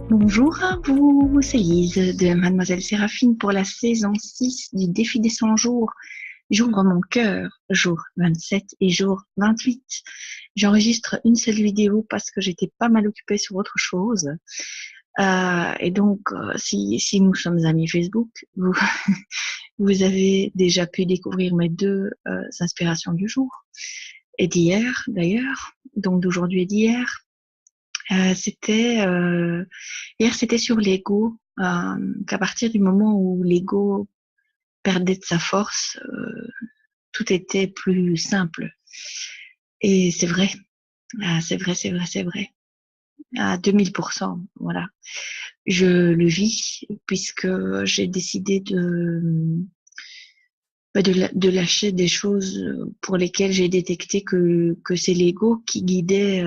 Bonjour à vous, c'est Lise de Mademoiselle Séraphine pour la saison 6 du défi des 100 jours. J'ouvre mon cœur, jour 27 et jour 28. J'enregistre une seule vidéo parce que j'étais pas mal occupée sur autre chose. Et donc, si nous sommes amis Facebook, vous avez déjà pu découvrir mes deux inspirations du jour et d'hier d'ailleurs, donc d'aujourd'hui et d'hier. C'était hier, c'était sur l'ego, qu'à partir du moment où l'ego perdait de sa force, tout était plus simple. Et c'est vrai, c'est vrai, c'est vrai, c'est vrai. À 2000%, voilà. Je le vis puisque j'ai décidé de lâcher des choses pour lesquelles j'ai détecté que c'est l'ego qui guidait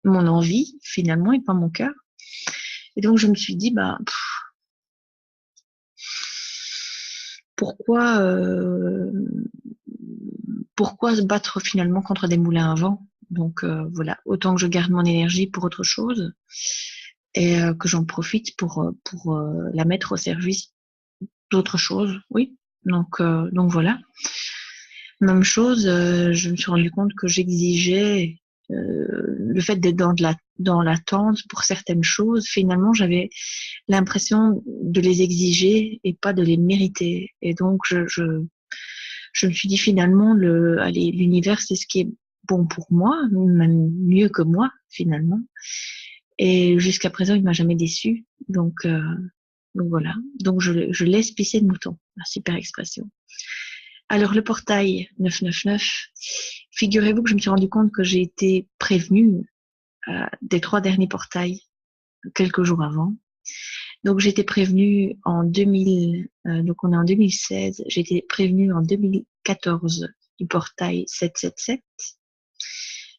mon envie finalement et pas mon cœur. Et donc je me suis dit, bah, pourquoi, pourquoi se battre finalement contre des moulins à vent? Donc voilà, autant que je garde mon énergie pour autre chose et que j'en profite pour la mettre au service d'autre chose. Oui, donc voilà. Même chose, je me suis rendu compte que j'exigeais le fait d'être dans l'attente pour certaines choses. Finalement, j'avais l'impression de les exiger et pas de les mériter. Et donc, je me suis dit finalement, allez, l'univers, c'est ce qui est bon pour moi, même mieux que moi, finalement. Et jusqu'à présent, il m'a jamais déçu. Donc voilà. Donc je laisse pisser le mouton. La super expression. Alors le portail 999, figurez-vous que je me suis rendu compte que j'ai été prévenue des 3 derniers portails quelques jours avant. Donc j'ai été prévenue en 2000, donc on est en 2016, j'ai été prévenue en 2014 du portail 777.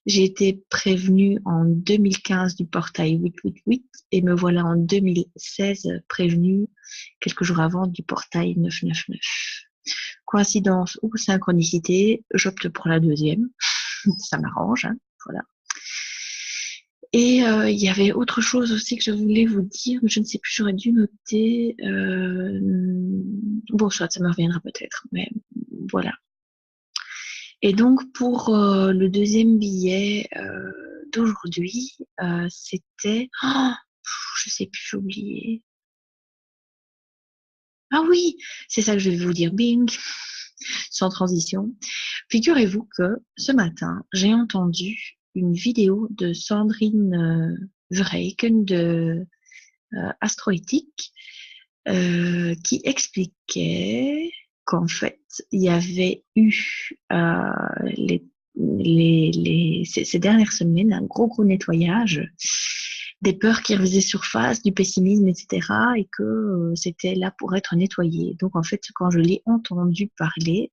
J'ai été prévenue en 2015 du portail 888 et me voilà en 2016 prévenue quelques jours avant du portail 999. Coïncidence ou synchronicité, j'opte pour la deuxième. Ça m'arrange, hein, voilà. Et il y avait autre chose aussi que je voulais vous dire, mais je ne sais plus, j'aurais dû noter. Bon, soit ça me reviendra peut-être, mais voilà. Et donc pour le deuxième billet d'aujourd'hui, c'était, oh, je sais plus, j'ai oublié. Ah oui, c'est ça que je vais vous dire, bing, sans transition. Figurez-vous que ce matin, j'ai entendu une vidéo de Sandrine Verheiken de Astroéthique qui expliquait qu'en fait, il y avait eu les, ces dernières semaines un gros nettoyage des peurs qui refaisaient surface, du pessimisme, etc. et que c'était là pour être nettoyé. Donc en fait, quand je l'ai entendu parler,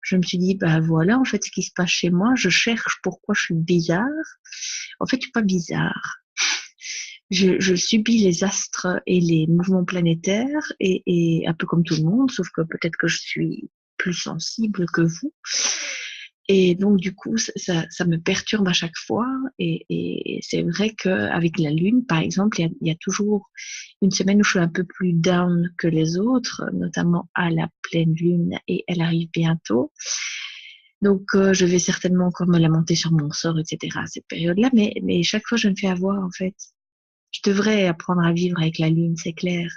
je me suis dit, bah voilà, en fait, ce qui se passe chez moi, je cherche pourquoi je suis bizarre. En fait, je suis pas bizarre. Je subis les astres et les mouvements planétaires et un peu comme tout le monde, sauf que peut-être que je suis plus sensible que vous. Et donc, du coup, ça me perturbe à chaque fois. Et c'est vrai qu'avec la Lune, par exemple, il y a toujours une semaine où je suis un peu plus down que les autres, notamment à la pleine Lune, et elle arrive bientôt. Donc, je vais certainement encore me lamenter sur mon sort, etc. à cette période-là. Mais chaque fois, je me fais avoir, en fait. Je devrais apprendre à vivre avec la Lune, c'est clair.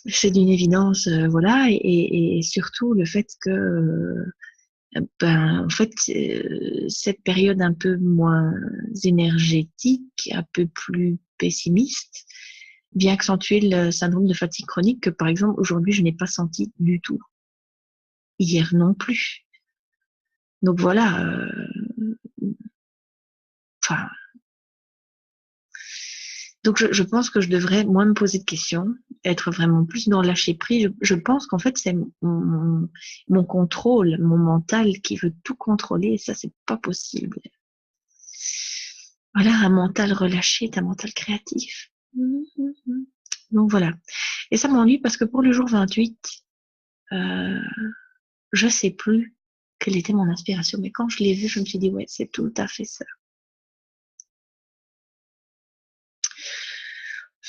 C'est d'une évidence, voilà. Et surtout, le fait que ben, en fait, cette période un peu moins énergétique, un peu plus pessimiste, vient accentuer le syndrome de fatigue chronique que, par exemple, aujourd'hui, je n'ai pas senti du tout. Hier non plus. Donc voilà. Enfin, donc je pense que je devrais moins me poser de questions, être vraiment plus dans le lâcher prise. Je pense qu'en fait, c'est mon contrôle, mon mental qui veut tout contrôler et ça, c'est pas possible. Voilà, un mental relâché est un mental créatif. Donc voilà. Et ça m'ennuie parce que pour le jour 28, euh, je sais plus quelle était mon inspiration. Mais quand je l'ai vu, je me suis dit, ouais, c'est tout à fait ça.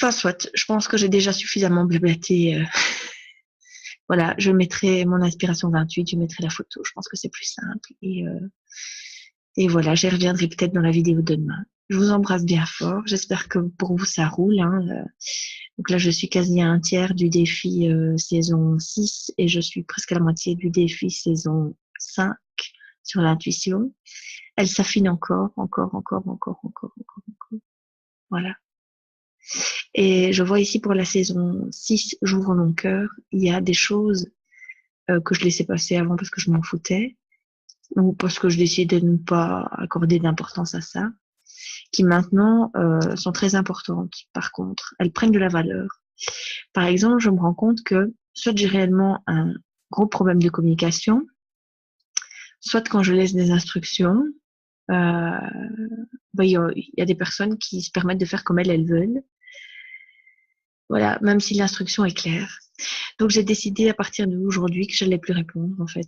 Enfin, soit, je pense que j'ai déjà suffisamment blablaté. Voilà, je mettrai mon inspiration 28, je mettrai la photo. Je pense que c'est plus simple. Et voilà, j'y reviendrai peut-être dans la vidéo de demain. Je vous embrasse bien fort. J'espère que pour vous, ça roule. Donc là, je suis quasi à un tiers du défi saison 6 et je suis presque à la moitié du défi saison 5 sur l'intuition. Elle s'affine encore. Voilà. Et je vois ici pour la saison 6, j'ouvre mon cœur. Il y a des choses que je laissais passer avant parce que je m'en foutais ou parce que je décidais de ne pas accorder d'importance à ça, qui maintenant sont très importantes. Par contre, elles prennent de la valeur. Par exemple, je me rends compte que soit j'ai réellement un gros problème de communication, soit quand je laisse des instructions, il y a des personnes qui se permettent de faire comme elles veulent. Voilà, même si l'instruction est claire. Donc j'ai décidé à partir d'aujourd'hui que je n'allais plus répondre en fait.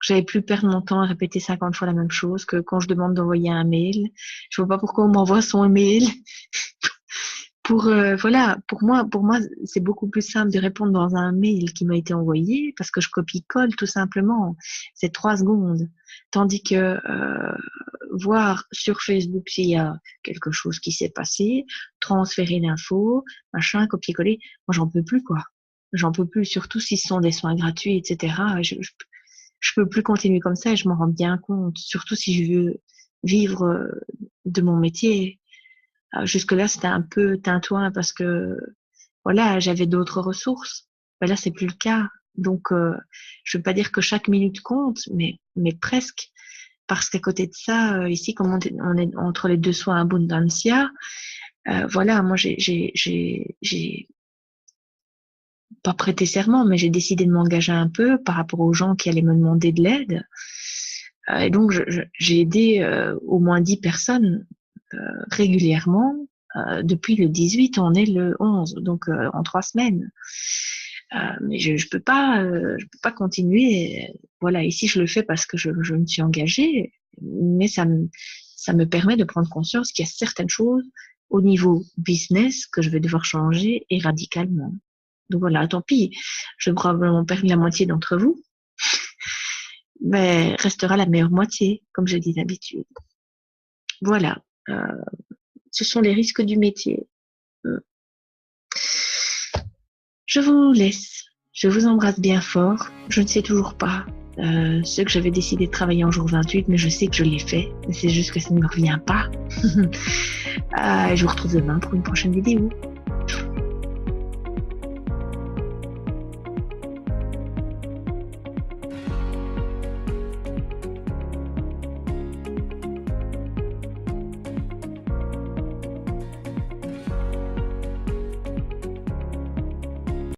Je n'allais plus perdre mon temps à répéter 50 fois la même chose, que quand je demande d'envoyer un mail, je vois pas pourquoi on m'envoie son mail. Voilà, pour moi, c'est beaucoup plus simple de répondre dans un mail qui m'a été envoyé parce que je copie-colle tout simplement. C'est 3 secondes. Tandis que voir sur Facebook s'il y a quelque chose qui s'est passé, transférer l'info, machin, copier-coller, moi j'en peux plus quoi. J'en peux plus, surtout si ce sont des soins gratuits, etc. Je peux plus continuer comme ça et je m'en rends bien compte. Surtout si je veux vivre de mon métier. Jusque-là, c'était un peu tintouin parce que voilà, j'avais d'autres ressources. Ben là, c'est plus le cas. Donc, je veux pas dire que chaque minute compte, mais presque. Parce qu'à côté de ça, ici, comme on est entre les deux soins Abundancia, voilà, moi, j'ai pas prêté serment, mais j'ai décidé de m'engager un peu par rapport aux gens qui allaient me demander de l'aide. Et donc, j'ai aidé au moins 10 personnes régulièrement. Depuis le 18, on est le 11, donc en 3 semaines. Mais je peux pas continuer. Voilà, ici je le fais parce que je me suis engagée, mais ça me permet de prendre conscience qu'il y a certaines choses au niveau business que je vais devoir changer et radicalement. Donc voilà, tant pis, je vais probablement perdre la moitié d'entre vous, mais restera la meilleure moitié, comme je dis d'habitude. Voilà, ce sont les risques du métier. Je vous laisse. Je vous embrasse bien fort. Je ne sais toujours pas ce que j'avais décidé de travailler en jour 28, mais je sais que je l'ai fait. C'est juste que ça ne me revient pas. Je vous retrouve demain pour une prochaine vidéo.